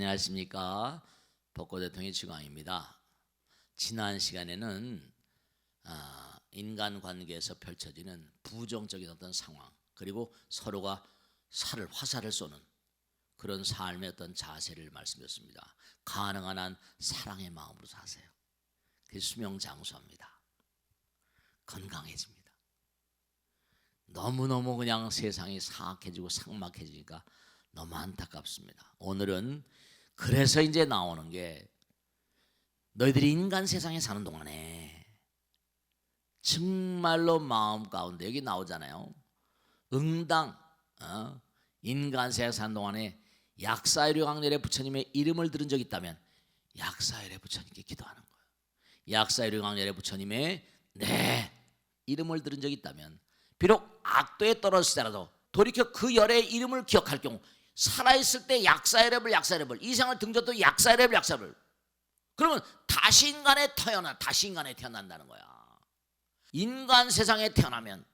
안녕하십니까. 벚꽃대통령의 지광입니다. 지난 시간에는 인간관계에서 펼쳐지는 부정적인 어떤 상황, 그리고 서로가 화살을 쏘는 그런 삶의 어떤 자세를 말씀드렸습니다. 가능한 한 사랑의 마음으로 사세요. 그게 수명장수합니다. 건강해집니다. 너무너무 그냥 세상이 사악해지고 삭막해지니까 너무 안타깝습니다. 오늘은 그래서 이제 나오는 게, 너희들이 인간 세상에 사는 동안에 정말로 마음 가운데 여기 나오잖아요. 응당 인간 세상 사는 동안에 약사유리 강렬의 부처님의 이름을 들은 적이 있다면 약사유리 부처님께 기도하는 거예요. 약사유리 강렬의 부처님의 이름을 들은 적이 있다면, 비록 악도에 떨어졌을지라도 돌이켜 그 열의 이름을 기억할 경우, 살아있을 때 약사유리 이 세상을 등져도 약사유리 그러면 다시 인간에 태어난다는 거야. 인간 세상에 태어나면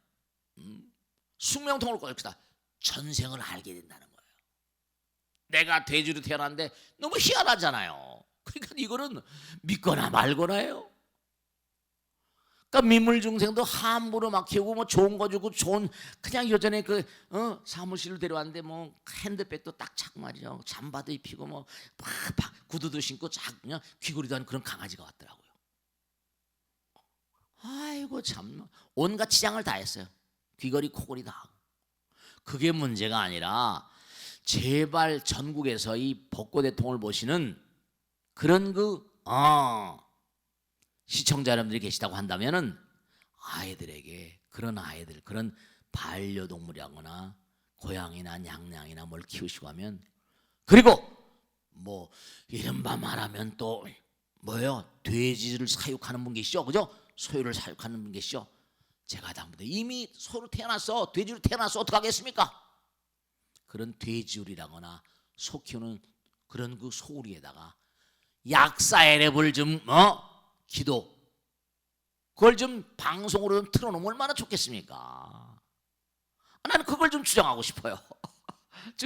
숙명통을 꽂읍시다. 전생을 알게 된다는 거예요. 내가 돼지로 태어났는데 너무 희한하잖아요. 그러니까 이거는 믿거나 말거나예요. 그러니까 민물중생도 함부로 막 키우고 뭐 좋은 거 주고 그냥 예전에 사무실로 데려왔는데 뭐 핸드백도 딱 차고 말이죠. 잠바도 입히고 뭐 구두도 신고 그냥 귀걸이도 하는 그런 강아지가 왔더라고요. 아이고 참, 온갖 치장을 다 했어요. 귀걸이 코걸이 다 하고. 그게 문제가 아니라 제발 전국에서 이 벚꽃대통을 보시는 그런 시청자 여러분들이 계시다고 한다면은 그런 반려동물이라거나 고양이나 냥냥이나 뭘 키우시고 하면, 그리고 뭐 이른바 말하면 또 돼지를 사육하는 분 계시죠, 그죠? 소유를 사육하는 분 계시죠. 제가 당부대 이미 소로 태어났어, 돼지로 태어났어, 어떡하겠습니까? 그런 돼지우리라거나 소 키우는 그런 그 소우리에다가 약사에랩을 좀 기도, 그걸 좀 방송으로 좀 틀어놓으면 얼마나 좋겠습니까? 나는 그걸 좀 주장하고 싶어요.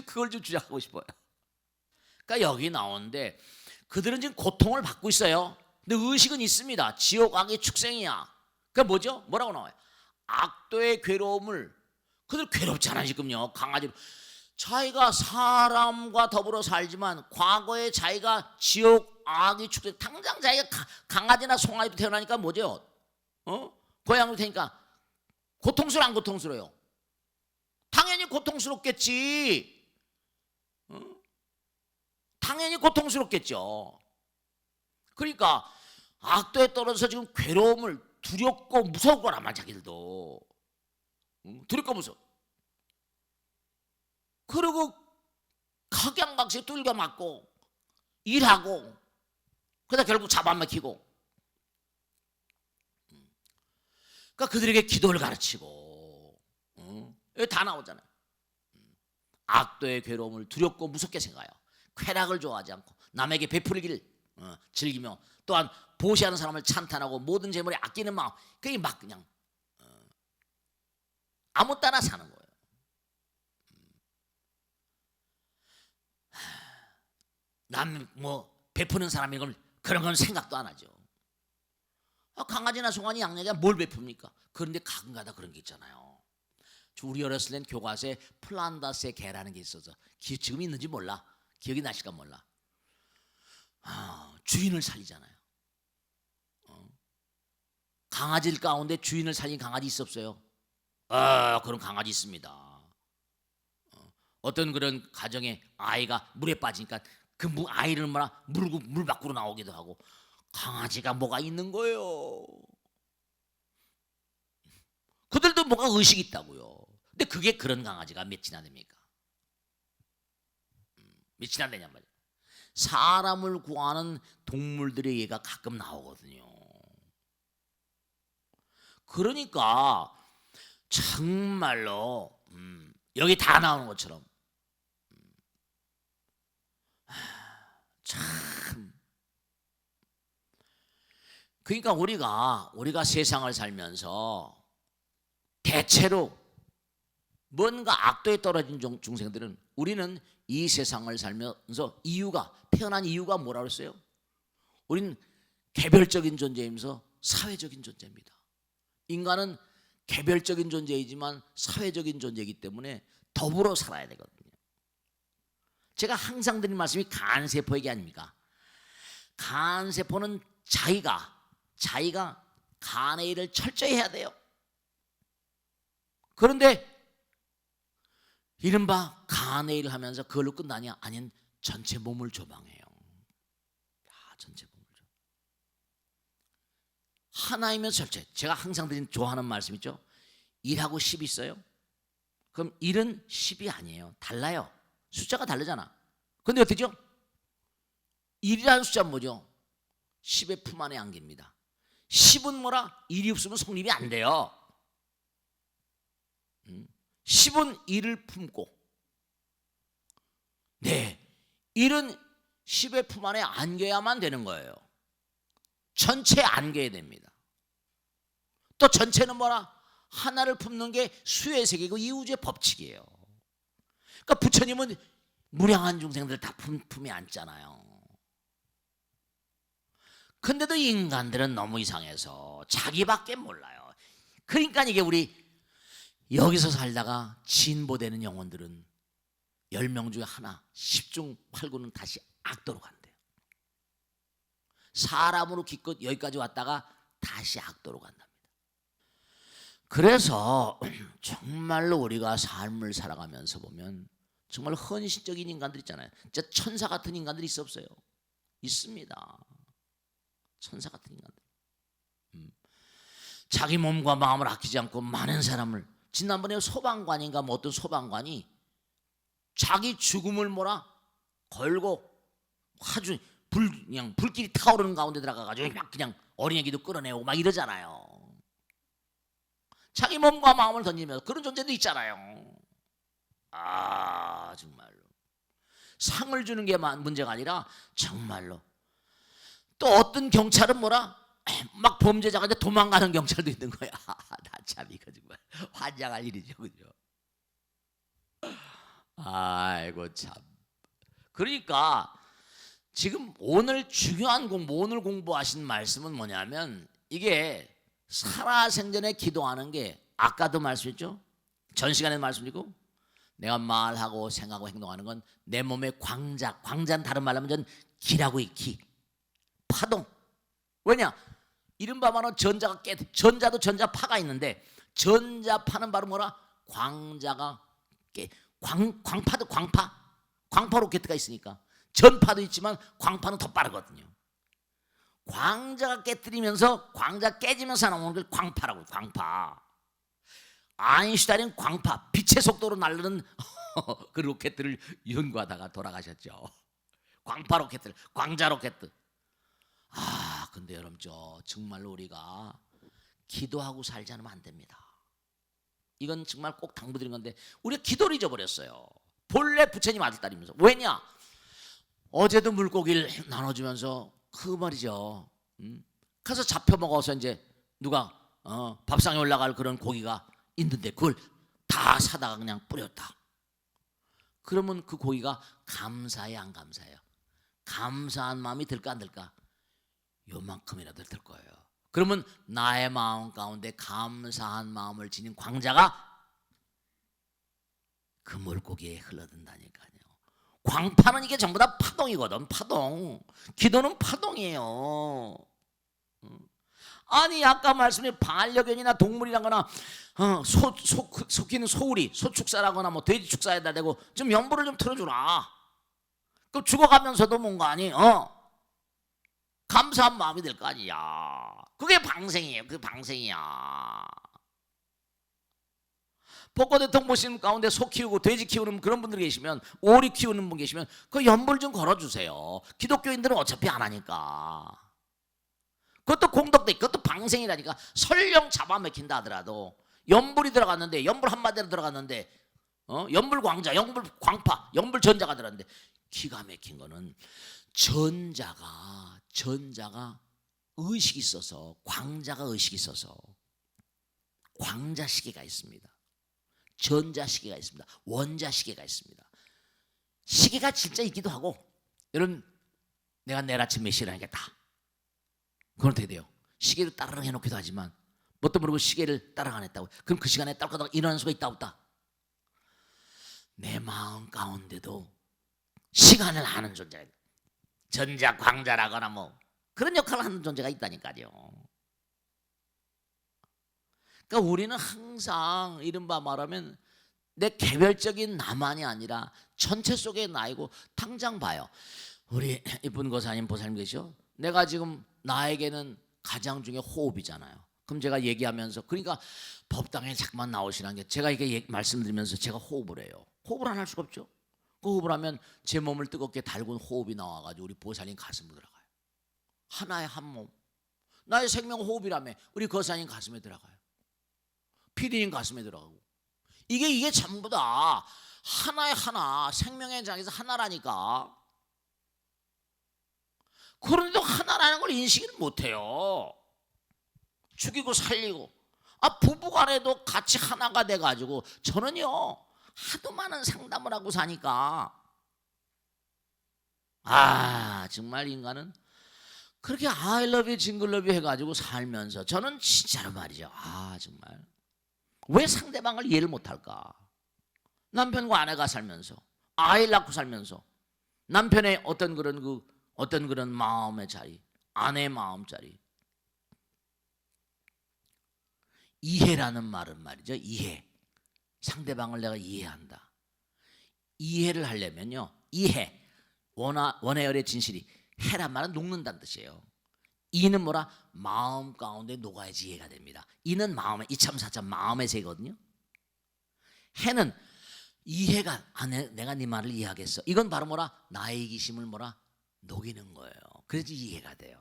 그걸 좀 주장하고 싶어요. 그러니까 여기 나오는데 그들은 지금 고통을 받고 있어요. 근데 의식은 있습니다. 지옥 악의 축생이야. 그게 뭐죠? 뭐라고 나와요? 악도의 괴로움을, 그들 괴롭잖아 지금요. 강아지로 자기가 사람과 더불어 살지만 과거에 자기가 지옥 악의 축생, 당장 자기가 강아지나 송아지로 태어나니까 뭐죠? 고양이로 태니까 고통스러워 안 고통스러워요? 당연히 고통스럽겠지. 당연히 고통스럽겠죠. 그러니까 악도에 떨어져서 지금 괴로움을 두렵고 무서울 거란 말이야. 자기들도 두렵고 무서워. 그리고 각양각색 뚫겨 맞고 일하고, 그러다 결국 잡아먹히고. 그러니까 그들에게 기도를 가르치고, 여기 다 나오잖아요. 악도의 괴로움을 두렵고 무섭게 생각해요. 쾌락을 좋아하지 않고 남에게 베풀기를 즐기며, 또한 보시하는 사람을 찬탄하고 모든 재물에 아끼는 마음, 그게 막 그냥 아무 따나 사는 거예요. 남 베푸는 사람이 그런 건 생각도 안 하죠. 강아지나 송아지 양양이가 뭘 베풉니까? 그런데 가끔가다 그런 게 있잖아요. 우리 어렸을 땐 교과서에 플란다스의 개라는 게 있어서, 지금 있는지 몰라. 기억이 나실까 몰라. 주인을 살리잖아요. 강아지들 가운데 주인을 살린 강아지 있었어요? 그런 강아지 있습니다. 어떤 그런 가정에 아이가 물에 빠지니까 그 아이를 물고 물 밖으로 나오기도 하고, 강아지가 뭐가 있는 거예요. 그들도 뭐가 의식이 있다고요. 근데 그게 그런 강아지가 몇이나 됩니까? 몇이나 되냔 말이에요. 사람을 구하는 동물들의 예가 가끔 나오거든요. 그러니까 정말로 여기 다 나오는 것처럼 참, 그러니까 우리가 세상을 살면서 대체로 뭔가 악도에 떨어진 중생들은 우리는 이 세상을 살면서 태어난 이유가 뭐라고 했어요? 우린 개별적인 존재이면서 사회적인 존재입니다. 인간은 개별적인 존재이지만 사회적인 존재이기 때문에 더불어 살아야 되거든요. 제가 항상 드린 말씀이 간세포 얘기 아닙니까? 간세포는 자기가 간의 일을 철저히 해야 돼요. 그런데 이른바 간의 일을 하면서 그걸로 끝나냐? 아닌 전체 몸을 조망해요. 전체 몸을 조망. 하나이면 철저해. 제가 항상 좋아하는 말씀 있죠? 1하고 10이 있어요. 그럼 1은 10이 아니에요. 달라요. 숫자가 다르잖아. 근데 어떻게죠? 1이라는 숫자는 뭐죠? 10의 품 안에 안깁니다. 10은 뭐라? 1이 없으면 성립이 안 돼요. 10은 1을 품고, 1은 10의 품 안에 안겨야만 되는 거예요. 전체에 안겨야 됩니다. 또 전체는 뭐라? 하나를 품는 게 수의 세계고 이 우주의 법칙이에요. 그러니까 부처님은 무량한 중생들 다 품에 안잖아요. 근데도 인간들은 너무 이상해서 자기밖에 몰라요. 그러니까 이게 우리 여기서 살다가 진보되는 영혼들은 10명 중에 하나, 10중 8구는 다시 악도로 간대요. 사람으로 기껏 여기까지 왔다가 다시 악도로 간답니다. 그래서 정말로 우리가 삶을 살아가면서 보면 정말 헌신적인 인간들 있잖아요. 진짜 천사 같은 인간들이 있어 없어요? 있습니다. 천사 같은 인간들. 자기 몸과 마음을 아끼지 않고 많은 사람을, 지난번에 소방관인가 뭐 어떤 소방관이 자기 죽음을 걸고 아주 그냥 불길이 타오르는 가운데 들어가가지고 막 그냥 어린애기도 끌어내고 막 이러잖아요. 자기 몸과 마음을 던지면서 그런 존재도 있잖아요. 정말로 상을 주는 게 문제가 아니라 정말로 또 어떤 경찰은 막 범죄자가 이제 도망가는 경찰도 있는 거야. 나 참 이거 정말 환장할 일이죠, 그죠? 아이고 참. 그러니까 지금 오늘 중요한 오늘 공부하신 말씀은 뭐냐면 이게 살아생전에 기도하는 게 아까도 말씀했죠. 전 시간에 말씀드리고 내가 말하고 생각하고 행동하는 건 내 몸의 광자는 다른 말로 하면 기라고 기, 파동. 왜냐? 이른바 말하는 전자도 전자파가 있는데 전자파는 바로 광자가 광파도 광파 로켓가 있으니까 전파도 있지만 광파는 더 빠르거든요. 광자가 깨뜨리면서 광자 깨지면서 나오는 걸 광파라고. 광파. 아인슈타인은 광파, 빛의 속도로 날르는 그 로켓들을 연구하다가 돌아가셨죠. 광파 로켓들, 광자 로켓. 근데 여러분 정말로 우리가 기도하고 살지 않으면 안 됩니다. 이건 정말 꼭 당부드린 건데 우리가 기도를 잊어버렸어요. 본래 부처님 아들딸이면서. 왜냐? 어제도 물고기를 나눠주면서 그 말이죠. 가서 잡혀 먹어서 이제 누가 밥상에 올라갈 그런 고기가 있는데 그걸 다 사다가 그냥 뿌렸다. 그러면 그 고기가 감사해 안 감사해요? 감사한 마음이 들까 안 들까? 요만큼이라도 들 거예요. 그러면 나의 마음 가운데 감사한 마음을 지닌 광자가 그 물고기에 흘러든다니까요. 광파는 이게 전부 다 파동이거든. 파동. 기도는 파동이에요. 아니 아까 말씀드린 반려견이나 동물이라거나 속히는 소우리, 소축사라거나 뭐 돼지 축사에다 대고 좀 연불을 좀 틀어주라. 그 죽어가면서도 뭔가 아니 감사한 마음이 될 거 아니야. 그게 방생이에요. 그 방생이야. 복고대통 보시는 가운데 소 키우고 돼지 키우는 그런 분들 계시면, 오리 키우는 분 계시면 그 연불 좀 걸어주세요. 기독교인들은 어차피 안 하니까. 그것도 공덕대, 그것도 방생이라니까. 설령 잡아먹힌다 하더라도 연불이 들어갔는데, 연불 한마디로 들어갔는데 연불 광자, 연불 광파, 연불 전자가 들어갔는데 기가 막힌 거는 전자가 의식이 있어서, 광자가 의식이 있어서 광자 시계가 있습니다. 전자 시계가 있습니다. 원자 시계가 있습니다. 시계가 진짜 있기도 하고, 여러분 내가 내일 아침 몇 시에 일어나겠다, 그건 어떻게 돼요? 시계를 따르릉 해놓기도 하지만 뭣도 모르고 시계를 따르릉 안 했다고, 그럼 그 시간에 딸깍딸깍 일어나는 수가 있다 없다? 내 마음 가운데도 시간을 아는 존재, 전자 광자라거나 뭐 그런 역할을 하는 존재가 있다니까요. 그러니까 우리는 항상 이른바 말하면 내 개별적인 나만이 아니라 전체 속의 나이고, 당장 봐요. 우리 이쁜 거사님 보살님 계시죠? 내가 지금 나에게는 가장 중에 호흡이잖아요. 그럼 제가 얘기하면서, 그러니까 법당에 자꾸만 나오시라는 게, 제가 이게 말씀드리면서 제가 호흡을 해요. 호흡을 안 할 수가 없죠. 그 호흡을 하면 제 몸을 뜨겁게 달군 호흡이 나와가지고 우리 보살님 가슴으로 들어가요. 하나의 한 몸, 나의 생명 호흡이라며 우리 거사님 가슴에 들어가요. 피디님 가슴에 들어가고, 이게 전부 다 하나의 하나, 생명의 장에서 하나라니까. 그런데도 하나라는 걸 인식을 못해요. 죽이고 살리고, 부부간에도 같이 하나가 돼가지고, 저는요 하도 많은 상담을 하고 사니까, 정말 인간은 그렇게 I love you, jingle love you 해가지고 살면서, 저는 진짜로 말이죠, 정말 왜 상대방을 이해를 못할까? 남편과 아내가 살면서, 아이를 낳고 살면서, 남편의 어떤 그런 마음의 자리, 아내의 마음 자리, 이해라는 말은 말이죠, 이해. 상대방을 내가 이해한다. 이해를 하려면요, 이해, 원해열의 진실이, 해란 말은 녹는다는 뜻이에요. 이는 뭐라? 마음 가운데 녹아야지 이해가 됩니다. 이는 마음의, 이참사참 마음의 세거든요. 해는 이해가, 내가 네 말을 이해하겠어, 이건 바로 뭐라? 나의 이기심을 뭐라? 녹이는 거예요. 그래야지 이해가 돼요.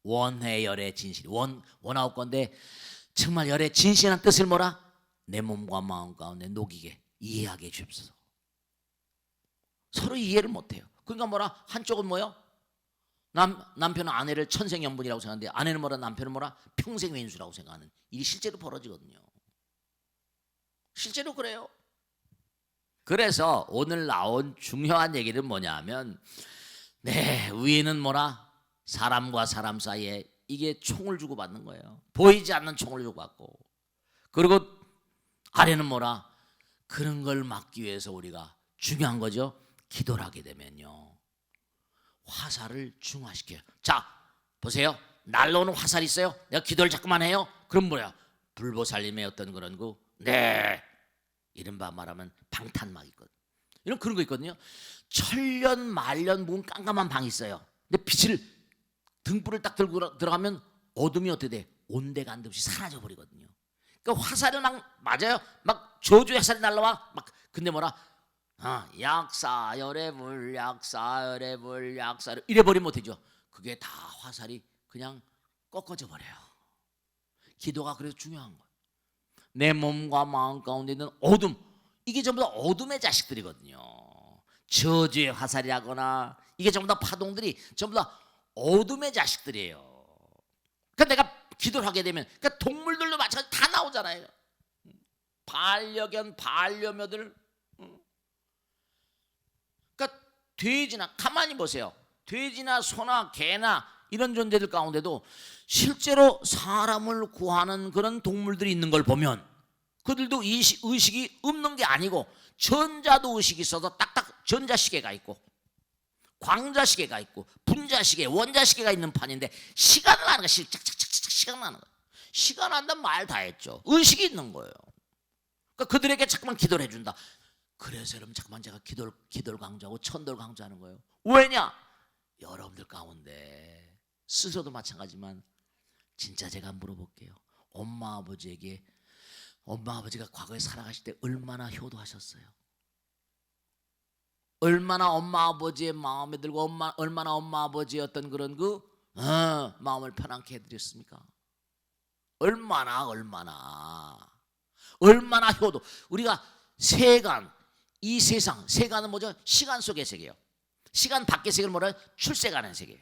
원해열의 진실, 원아웃 건데 정말 열의 진실한 뜻을 뭐라? 내 몸과 마음 가운데 녹이게, 이해하게 해주옵소서. 서로 이해를 못해요. 그러니까 뭐라? 한쪽은 뭐요? 남편은 아내를 천생연분이라고 생각하는데, 아내는 뭐라? 남편은 뭐라? 평생 왼수라고 생각하는 일이 실제로 벌어지거든요. 실제로 그래요. 그래서 오늘 나온 중요한 얘기는 뭐냐 하면, 위에는 뭐라? 사람과 사람 사이에 이게 총을 주고받는 거예요. 보이지 않는 총을 주고받고, 그리고 아래는 뭐라? 그런 걸 막기 위해서 우리가 중요한 거죠. 기도를 하게 되면요, 화살을 중화시켜요. 자, 보세요. 날라오는 화살이 있어요. 내가 기도를 자꾸만 해요. 그럼 뭐야? 불보살님의 어떤 그런 이른바 말하면 방탄막 있거든. 이런 그런 거 있거든요. 천년 말년 묵은 깜깜한 방이 있어요. 근데 빛을, 등불을 딱 들고 들어가면 어둠이 어떻게 돼? 온데간데 없이 사라져 버리거든요. 그러니까 화살은 맞아요. 막 저주 화살이 날라와. 근데 뭐라? 약사열의 불, 약사열의 불, 약사열, 이래 버리면 못되죠. 그게 다 화살이 그냥 꺾어져 버려요. 기도가 그래서 중요한 거예요. 내 몸과 마음 가운데 있는 어둠, 이게 전부 다 어둠의 자식들이거든요. 저주의 화살이라거나, 이게 전부 다 파동들이 전부 다 어둠의 자식들이에요. 그러니까 내가 기도를 하게 되면, 그러니까 동물들도 마찬가지 다 나오잖아요. 반려견, 반려묘들. 그러니까 돼지나, 가만히 보세요. 돼지나 소나 개나 이런 존재들 가운데도 실제로 사람을 구하는 그런 동물들이 있는 걸 보면, 그들도 의식이 없는 게 아니고, 전자도 의식이 있어서 딱딱 전자시계가 있고, 광자시계가 있고, 분자시계, 원자시계가 있는 판인데, 시간을 아는 거야. 시간을 아는 거야. 시간 안다면 말 다 했죠. 의식이 있는 거예요. 그러니까 그들에게 자꾸만 기도를 해준다. 그래서 여러분, 자꾸만 제가 기도를 강조하고 천도를 강조하는 거예요. 왜냐? 여러분들 가운데 스스로도 마찬가지지만, 진짜 제가 물어볼게요. 엄마 아버지가 과거에 살아가실 때 얼마나 효도하셨어요? 얼마나 엄마 아버지의 마음에 들고, 얼마나 엄마 아버지의 어떤 그런 마음을 편안케 해드렸습니까? 얼마나 효도. 우리가 세간, 이 세상, 세간은 뭐죠? 시간 속의 세계예요. 시간 밖의 세계를 뭐라 해요? 출세간의 세계예요.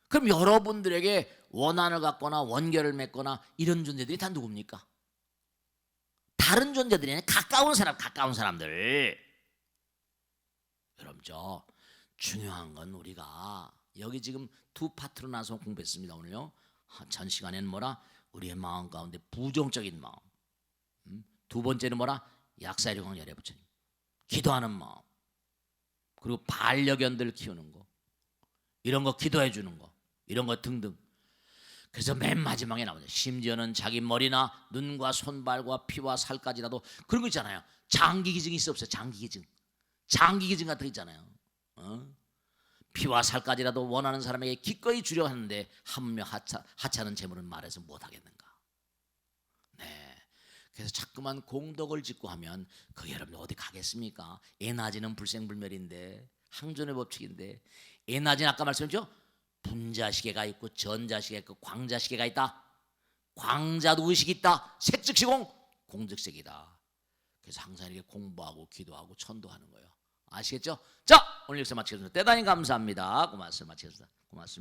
그럼 여러분들에게 원한을 갖거나 원결을 맺거나 이런 존재들이 다 누굽니까? 다 다른 존재들이 아니라 가까운 사람들. 여러분, 저 중요한 건 우리가 여기 지금 두 파트로 나눠서 공부했습니다. 오늘요. 전 시간에는 뭐라? 우리의 마음 가운데 부정적인 마음. 두 번째는 뭐라? 약사의 광야의 부처님. 기도하는 마음. 그리고 반려견들 키우는 거. 이런 거 기도해 주는 거. 이런 거 등등. 그래서 맨 마지막에 나오죠. 심지어는 자기 머리나 눈과 손발과 피와 살까지라도 그런 거 있잖아요. 장기 기증이 있어 없어요? 장기 기증 같은 거 있잖아요. 피와 살까지라도 원하는 사람에게 기꺼이 주려 하는데 하물며 하찮은 재물은 말해서 못하겠는가. 네. 그래서 자꾸만 공덕을 짓고 하면 그게 여러분 어디 가겠습니까? 에나지는 불생불멸인데 항존의 법칙인데, 에나지는 아까 말씀드렸죠? 분자시계가 있고 전자시계가 있고 광자시계가 있다. 광자도 의식이 있다. 색즉시공, 공즉색이다. 그래서 항상 이렇게 공부하고 기도하고 천도하는 거예요. 아시겠죠? 자, 오늘 여기서 마치겠습니다. 대단히 감사합니다. 고맙습니다. 고맙습니다.